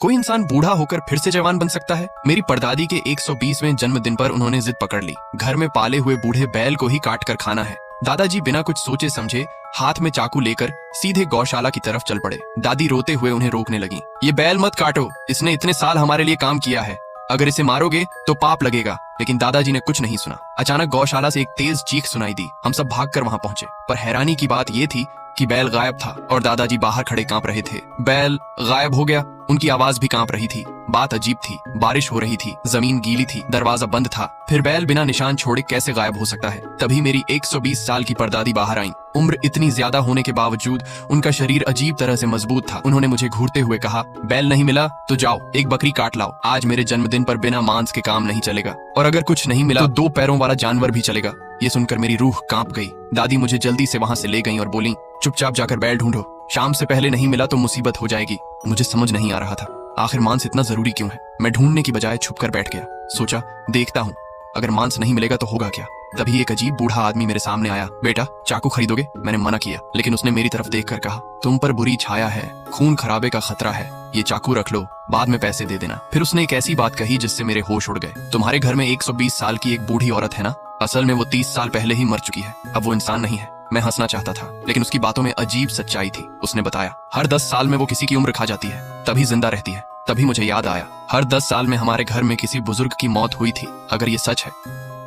कोई इंसान बूढ़ा होकर फिर से जवान बन सकता है? मेरी परदादी के 120वें जन्मदिन पर उन्होंने जिद पकड़ ली, घर में पाले हुए बूढ़े बैल को ही काट कर खाना है। दादाजी बिना कुछ सोचे समझे हाथ में चाकू लेकर सीधे गौशाला की तरफ चल पड़े। दादी रोते हुए उन्हें रोकने लगी। ये बैल मत काटो, इसने इतने साल हमारे लिए काम किया है, अगर इसे मारोगे तो पाप लगेगा। लेकिन दादाजी ने कुछ नहीं सुना। अचानक गौशाला से एक तेज चीख सुनाई दी। हम सब भागकर वहां पहुंचे, पर हैरानी की बात यह थी कि बैल गायब था और दादाजी बाहर खड़े कांप रहे थे। बैल गायब हो गया, उनकी आवाज भी कांप रही थी। बात अजीब थी, बारिश हो रही थी, जमीन गीली थी, दरवाजा बंद था, फिर बैल बिना निशान छोड़े कैसे गायब हो सकता है? तभी मेरी 120 साल की परदादी बाहर आईं। उम्र इतनी ज्यादा होने के बावजूद उनका शरीर अजीब तरह से मजबूत था। उन्होंने मुझे घूरते हुए कहा, बैल नहीं मिला तो जाओ एक बकरी काट लाओ। आज मेरे जन्मदिन पर बिना मांस के काम नहीं चलेगा, और अगर कुछ नहीं मिला तो 2 पैरों वाला जानवर भी चलेगा। ये सुनकर मेरी रूह कांप गई। दादी मुझे जल्दी से वहां से ले गईं और बोली, चुपचाप जाकर बैल ढूंढो, शाम से पहले नहीं मिला तो मुसीबत हो जाएगी। मुझे समझ नहीं आ रहा था, आखिर मांस इतना जरूरी क्यों है? मैं ढूंढने की बजाय छुपकर बैठ गया। सोचा देखता हूँ, अगर मांस नहीं मिलेगा तो होगा क्या। तभी एक अजीब बूढ़ा आदमी मेरे सामने आया। बेटा चाकू खरीदोगे? मैंने मना किया, लेकिन उसने मेरी तरफ देखकर कहा, तुम पर बुरी छाया है, खून खराबे का खतरा है, ये चाकू रख लो, बाद में पैसे दे देना। फिर उसने एक ऐसी बात कही जिससे मेरे होश उड़ गए। तुम्हारे घर में 120 साल की एक बूढ़ी औरत है ना? असल में वो 30 साल पहले ही मर चुकी है, अब वो इंसान नहीं है। मैं हंसना चाहता था, लेकिन उसकी बातों में अजीब सच्चाई थी। उसने बताया, हर 10 साल में वो किसी की उम्र खा जाती है, तभी जिंदा रहती है। तभी मुझे याद आया, हर 10 साल में हमारे घर में किसी बुजुर्ग की मौत हुई थी। अगर ये सच है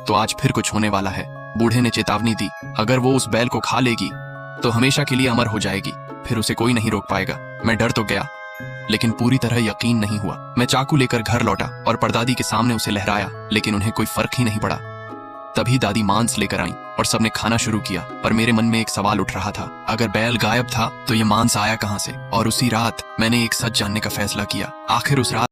तो आज फिर कुछ होने वाला है। बूढ़े ने चेतावनी दी, अगर वो उस बैल को खा लेगी तो हमेशा के लिए अमर हो जाएगी, फिर उसे कोई नहीं रोक पाएगा। मैं डर तो गया, लेकिन पूरी तरह यकीन नहीं हुआ। मैं चाकू लेकर घर लौटा और परदादी के सामने उसे लहराया, लेकिन उन्हें कोई फर्क ही नहीं पड़ा। तभी दादी मांस लेकर आईं और सबने खाना शुरू किया, पर मेरे मन में एक सवाल उठ रहा था, अगर बैल गायब था तो ये मांस आया कहां से? और उसी रात मैंने एक सच जानने का फैसला किया। आखिर उस रात